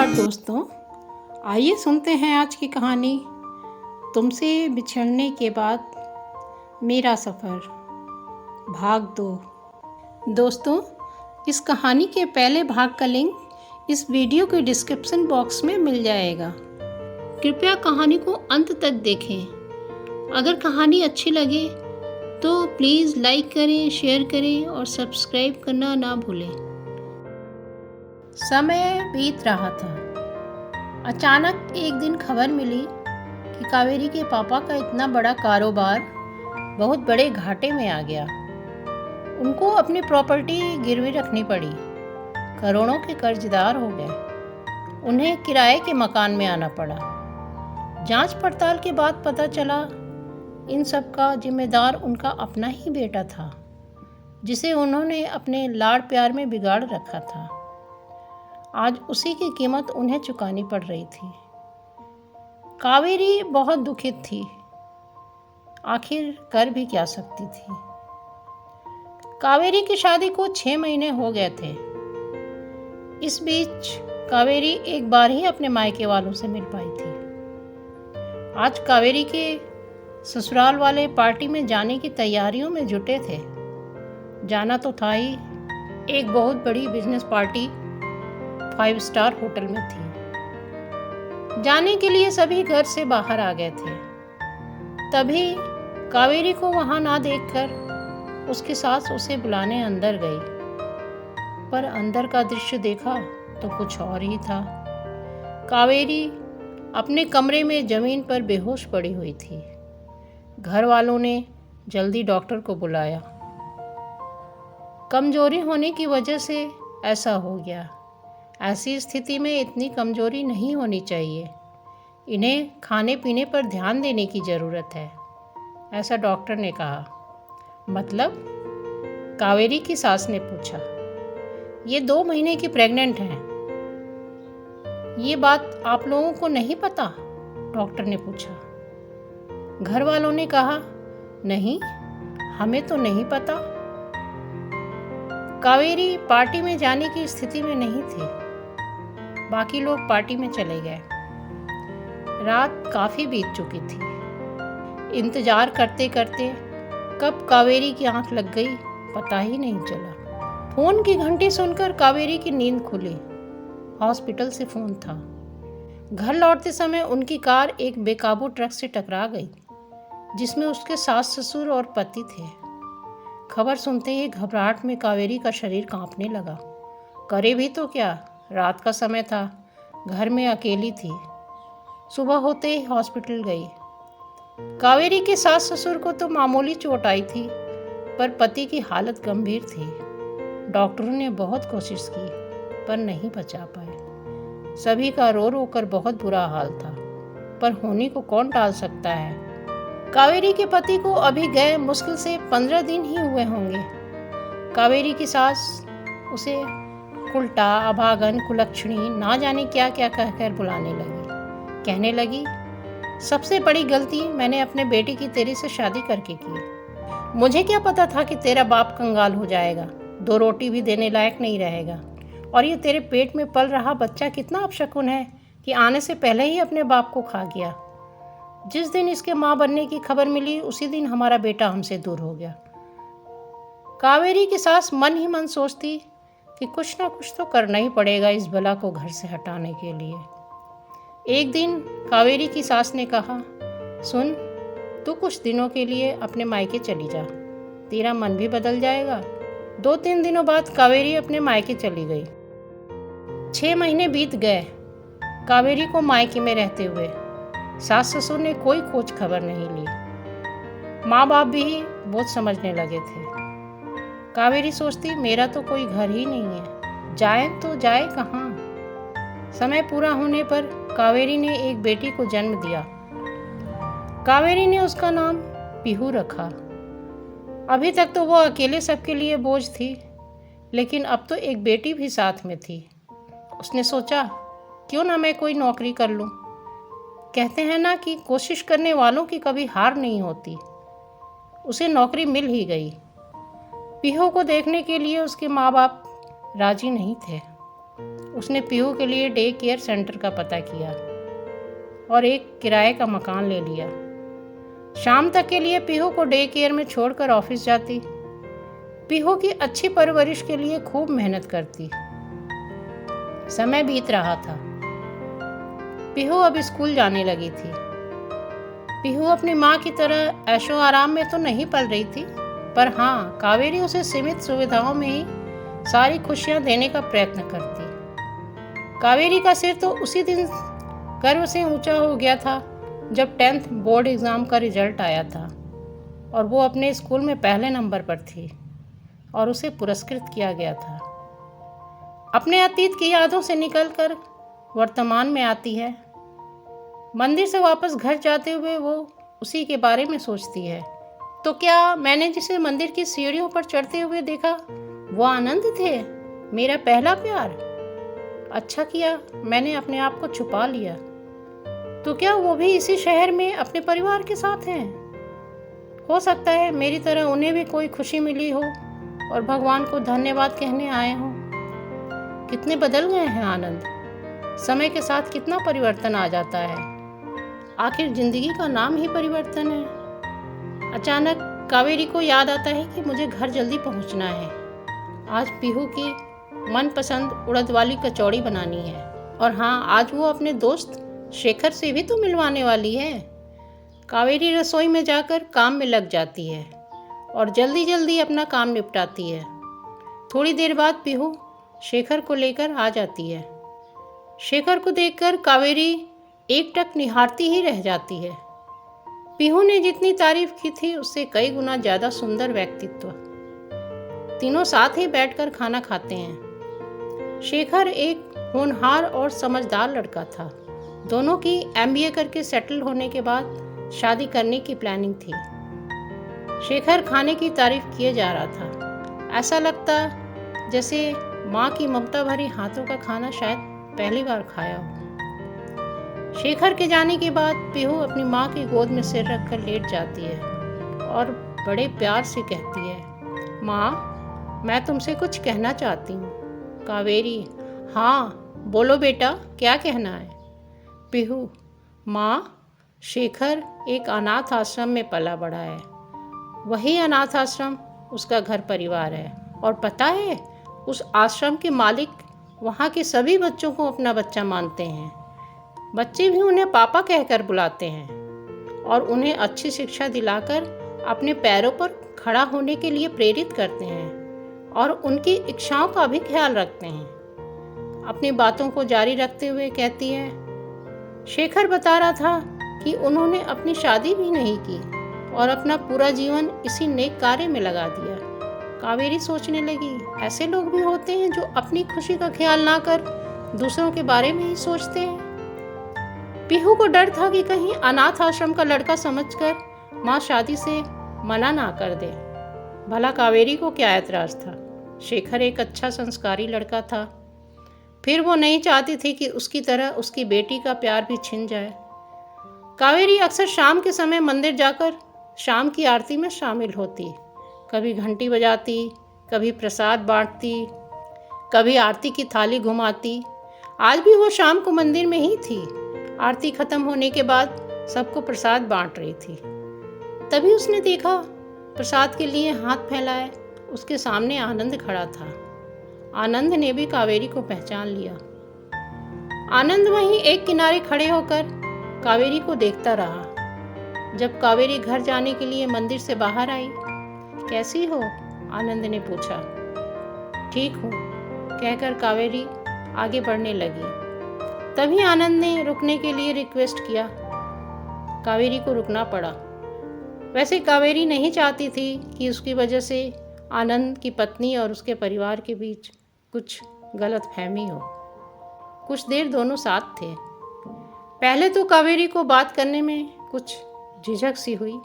दोस्तों, आइए सुनते हैं आज की कहानी तुमसे बिछड़ने के बाद मेरा सफ़र भाग 2। दोस्तों, इस कहानी के पहले भाग का लिंक इस वीडियो के डिस्क्रिप्शन बॉक्स में मिल जाएगा। कृपया कहानी को अंत तक देखें। अगर कहानी अच्छी लगे तो प्लीज़ लाइक करें, शेयर करें और सब्सक्राइब करना ना भूलें। समय बीत रहा था। अचानक एक दिन खबर मिली कि कावेरी के पापा का इतना बड़ा कारोबार बहुत बड़े घाटे में आ गया। उनको अपनी प्रॉपर्टी गिरवी रखनी पड़ी, करोड़ों के कर्जदार हो गए। उन्हें किराए के मकान में आना पड़ा। जांच पड़ताल के बाद पता चला इन सब का जिम्मेदार उनका अपना ही बेटा था, जिसे उन्होंने अपने लाड़ प्यार में बिगाड़ रखा था। आज उसी की कीमत उन्हें चुकानी पड़ रही थी। कावेरी बहुत दुखित थी। आखिर कर भी क्या सकती थी। कावेरी की शादी को 6 महीने हो गए थे। इस बीच कावेरी एक बार ही अपने मायके वालों से मिल पाई थी। आज कावेरी के ससुराल वाले पार्टी में जाने की तैयारियों में जुटे थे। जाना तो था ही। एक बहुत बड़ी बिजनेस पार्टी 5 स्टार होटल में थी। जाने के लिए सभी घर से बाहर आ गए थे। तभी कावेरी को वहां ना देखकर उसकी सास उसे बुलाने अंदर गई। पर अंदर का दृश्य देखा तो कुछ और ही था। कावेरी अपने कमरे में जमीन पर बेहोश पड़ी हुई थी। घर वालों ने जल्दी डॉक्टर को बुलाया। कमजोरी होने की वजह से ऐसा हो गया। ऐसी स्थिति में इतनी कमजोरी नहीं होनी चाहिए। इन्हें खाने पीने पर ध्यान देने की ज़रूरत है, ऐसा डॉक्टर ने कहा। मतलब? कावेरी की सास ने पूछा। ये 2 महीने की प्रेग्नेंट हैं। ये बात आप लोगों को नहीं पता? डॉक्टर ने पूछा। घर वालों ने कहा, नहीं, हमें तो नहीं पता। कावेरी पार्टी में जाने की स्थिति में नहीं थी। बाकी लोग पार्टी में चले गए। रात काफ़ी बीत चुकी थी। इंतजार करते करते कब कावेरी की आंख लग गई पता ही नहीं चला। फ़ोन की घंटी सुनकर कावेरी की नींद खुली। हॉस्पिटल से फ़ोन था। घर लौटते समय उनकी कार एक बेकाबू ट्रक से टकरा गई, जिसमें उसके सास ससुर और पति थे। खबर सुनते ही घबराहट में कावेरी का शरीर कांपने लगा। करे भी तो क्या, रात का समय था, घर में अकेली थी। सुबह होते ही हॉस्पिटल गई। कावेरी के सास ससुर को तो मामूली चोट आई थी, पर पति की हालत गंभीर थी। डॉक्टरों ने बहुत कोशिश की पर नहीं बचा पाए। सभी का रो रो कर बहुत बुरा हाल था, पर होने को कौन टाल सकता है। कावेरी के पति को अभी गए मुश्किल से 15 दिन ही हुए होंगे। कावेरी की सास उसे कुलटा, अभागन, कुलक्षणी, ना जाने क्या क्या कहकर बुलाने लगी। कहने लगी, सबसे बड़ी गलती मैंने अपने बेटे की तेरे से शादी करके की। मुझे क्या पता था कि तेरा बाप कंगाल हो जाएगा, 2 रोटी भी देने लायक नहीं रहेगा। और ये तेरे पेट में पल रहा बच्चा कितना अपशकुन है कि आने से पहले ही अपने बाप को खा गया। जिस दिन इसके माँ बनने की खबर मिली उसी दिन हमारा बेटा हमसे दूर हो गया। कावेरी की सास मन ही मन सोचती कि कुछ ना कुछ तो करना ही पड़ेगा इस बला को घर से हटाने के लिए। एक दिन कावेरी की सास ने कहा, सुन, तू कुछ दिनों के लिए अपने मायके चली जा, तेरा मन भी बदल जाएगा। 2-3 दिनों बाद कावेरी अपने मायके चली गई। 6 महीने बीत गए कावेरी को मायके में रहते हुए। सास ससुर ने कोई खोज खबर नहीं ली। माँ बाप भी बहुत समझने लगे थे। कावेरी सोचती, मेरा तो कोई घर ही नहीं है, जाए तो जाए कहाँ। समय पूरा होने पर कावेरी ने एक बेटी को जन्म दिया। कावेरी ने उसका नाम पीहू रखा। अभी तक तो वो अकेले सबके लिए बोझ थी, लेकिन अब तो एक बेटी भी साथ में थी। उसने सोचा, क्यों ना मैं कोई नौकरी कर लूँ। कहते हैं ना कि कोशिश करने वालों की कभी हार नहीं होती। उसे नौकरी मिल ही गई। पीहू को देखने के लिए उसके माँ बाप राजी नहीं थे। उसने पीहू के लिए डे केयर सेंटर का पता किया और एक किराए का मकान ले लिया। शाम तक के लिए पीहू को डे केयर में छोड़कर ऑफिस जाती। पीहू की अच्छी परवरिश के लिए खूब मेहनत करती। समय बीत रहा था। पीहू अब स्कूल जाने लगी थी। पीहू अपनी माँ की तरह ऐशो आराम में तो नहीं पल रही थी, पर हाँ, कावेरी उसे सीमित सुविधाओं में ही सारी खुशियाँ देने का प्रयत्न करती। कावेरी का सिर तो उसी दिन गर्व से ऊंचा हो गया था जब 10th बोर्ड एग्ज़ाम का रिजल्ट आया था और वो अपने स्कूल में पहले नंबर पर थी और उसे पुरस्कृत किया गया था। अपने अतीत की यादों से निकलकर वर्तमान में आती है। मंदिर से वापस घर जाते हुए वो उसी के बारे में सोचती है। तो क्या मैंने जिसे मंदिर की सीढ़ियों पर चढ़ते हुए देखा वो आनंद थे, मेरा पहला प्यार? अच्छा किया मैंने अपने आप को छुपा लिया। तो क्या वो भी इसी शहर में अपने परिवार के साथ हैं? हो सकता है मेरी तरह उन्हें भी कोई खुशी मिली हो और भगवान को धन्यवाद कहने आए हों। कितने बदल गए हैं आनंद, समय के साथ कितना परिवर्तन आ जाता है। आखिर जिंदगी का नाम ही परिवर्तन है। अचानक कावेरी को याद आता है कि मुझे घर जल्दी पहुंचना है। आज पीहू की मनपसंद उड़द वाली कचौड़ी बनानी है और हाँ, आज वो अपने दोस्त शेखर से भी तो मिलवाने वाली है। कावेरी रसोई में जाकर काम में लग जाती है और जल्दी जल्दी अपना काम निपटाती है। थोड़ी देर बाद पीहू शेखर को लेकर आ जाती है। शेखर को देखकर कावेरी एकटक निहारती ही रह जाती है। पीहू ने जितनी तारीफ की थी उससे कई गुना ज़्यादा सुंदर व्यक्तित्व। तीनों साथ ही बैठकर खाना खाते हैं। शेखर एक होनहार और समझदार लड़का था। दोनों की MBA करके सेटल होने के बाद शादी करने की प्लानिंग थी। शेखर खाने की तारीफ किए जा रहा था। ऐसा लगता जैसे माँ की ममता भरी हाथों का खाना शायद पहली बार खाया हो। शेखर के जाने के बाद पीहू अपनी माँ की गोद में सिर रखकर लेट जाती है और बड़े प्यार से कहती है, माँ, मैं तुमसे कुछ कहना चाहती हूँ। कावेरी, हाँ बोलो बेटा, क्या कहना है? पीहू, माँ, शेखर एक अनाथ आश्रम में पला बड़ा है। वही अनाथ आश्रम उसका घर परिवार है और पता है, उस आश्रम के मालिक वहाँ के सभी बच्चों को अपना बच्चा मानते हैं। बच्चे भी उन्हें पापा कहकर बुलाते हैं और उन्हें अच्छी शिक्षा दिलाकर अपने पैरों पर खड़ा होने के लिए प्रेरित करते हैं और उनकी इच्छाओं का भी ख्याल रखते हैं। अपनी बातों को जारी रखते हुए कहती है, शेखर बता रहा था कि उन्होंने अपनी शादी भी नहीं की और अपना पूरा जीवन इसी नेक कार्य में लगा दिया। कावेरी सोचने लगी, ऐसे लोग भी होते हैं जो अपनी खुशी का ख्याल ना कर दूसरों के बारे में ही सोचते हैं। पीहू को डर था कि कहीं अनाथ आश्रम का लड़का समझकर माँ शादी से मना ना कर दे। भला कावेरी को क्या ऐतराज था? शेखर एक अच्छा संस्कारी लड़का था। फिर वो नहीं चाहती थी कि उसकी तरह उसकी बेटी का प्यार भी छिन जाए। कावेरी अक्सर शाम के समय मंदिर जाकर शाम की आरती में शामिल होती। कभी घंटी बजाती, कभी प्रसाद बांटती, कभी आरती की थाली घुमाती। आज भी वो शाम को मंदिर में ही थी। आरती खत्म होने के बाद सबको प्रसाद बांट रही थी। तभी उसने देखा, प्रसाद के लिए हाथ फैलाए उसके सामने आनंद खड़ा था। आनंद ने भी कावेरी को पहचान लिया। आनंद वहीं एक किनारे खड़े होकर कावेरी को देखता रहा। जब कावेरी घर जाने के लिए मंदिर से बाहर आई, कैसी हो? आनंद ने पूछा। ठीक हूँ, कहकर कावेरी आगे बढ़ने लगी। तभी आनंद ने रुकने के लिए रिक्वेस्ट किया। कावेरी को रुकना पड़ा। वैसे कावेरी नहीं चाहती थी कि उसकी वजह से आनंद की पत्नी और उसके परिवार के बीच कुछ गलतफहमी हो। कुछ देर दोनों साथ थे। पहले तो कावेरी को बात करने में कुछ झिझक सी हुई,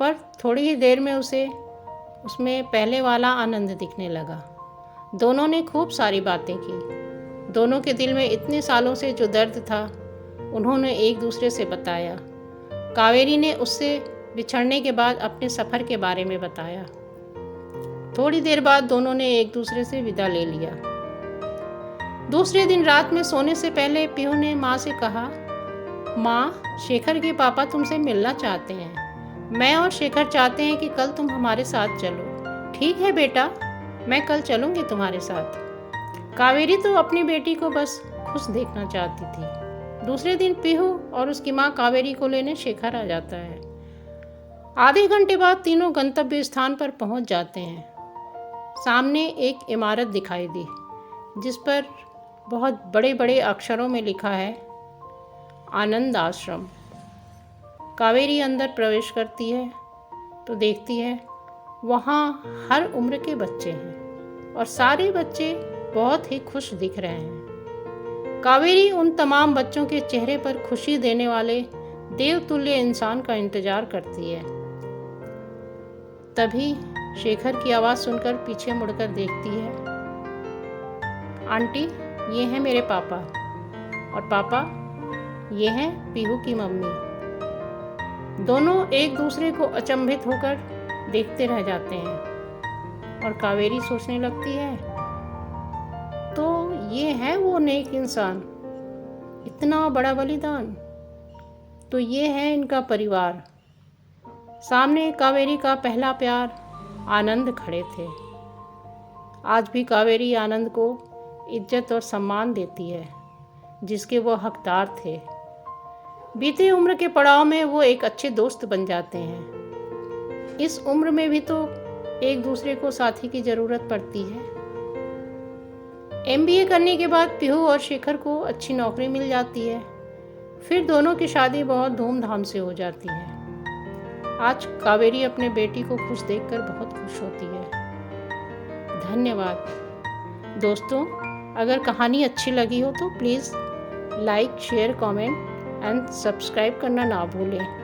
पर थोड़ी ही देर में उसे उसमें पहले वाला आनंद दिखने लगा। दोनों ने खूब सारी बातें की। दोनों के दिल में इतने सालों से जो दर्द था उन्होंने एक दूसरे से बताया। कावेरी ने उससे बिछड़ने के बाद अपने सफ़र के बारे में बताया। थोड़ी देर बाद दोनों ने एक दूसरे से विदा ले लिया। दूसरे दिन रात में सोने से पहले पीहू ने माँ से कहा, माँ, शेखर के पापा तुमसे मिलना चाहते हैं। मैं और शेखर चाहते हैं कि कल तुम हमारे साथ चलो। ठीक है बेटा, मैं कल चलूँगी तुम्हारे साथ। कावेरी तो अपनी बेटी को बस खुश देखना चाहती थी। दूसरे दिन पीहू और उसकी माँ कावेरी को लेने शेखर आ जाता है। आधे घंटे बाद तीनों गंतव्य स्थान पर पहुंच जाते हैं। सामने एक इमारत दिखाई दी जिस पर बहुत बड़े बड़े अक्षरों में लिखा है आनंद आश्रम। कावेरी अंदर प्रवेश करती है तो देखती है वहाँ हर उम्र के बच्चे हैं और सारे बच्चे बहुत ही खुश दिख रहे हैं। कावेरी उन तमाम बच्चों के चेहरे पर खुशी देने वाले देवतुल्य इंसान का इंतजार करती है। तभी शेखर की आवाज़ सुनकर पीछे मुड़कर देखती है। आंटी, ये हैं मेरे पापा, और पापा, ये हैं पीहू की मम्मी। दोनों एक दूसरे को अचंभित होकर देखते रह जाते हैं और कावेरी सोचने लगती है, तो ये है वो नेक इंसान, इतना बड़ा बलिदान, तो ये है इनका परिवार। सामने कावेरी का पहला प्यार आनंद खड़े थे। आज भी कावेरी आनंद को इज्जत और सम्मान देती है जिसके वो हकदार थे। बीते उम्र के पड़ाव में वो एक अच्छे दोस्त बन जाते हैं। इस उम्र में भी तो एक दूसरे को साथी की ज़रूरत पड़ती है। MBA करने के बाद पीहू और शेखर को अच्छी नौकरी मिल जाती है। फिर दोनों की शादी बहुत धूमधाम से हो जाती है। आज कावेरी अपने बेटी को खुश देखकर बहुत खुश होती है। धन्यवाद दोस्तों। अगर कहानी अच्छी लगी हो तो please like, share, comment and subscribe करना ना भूलें।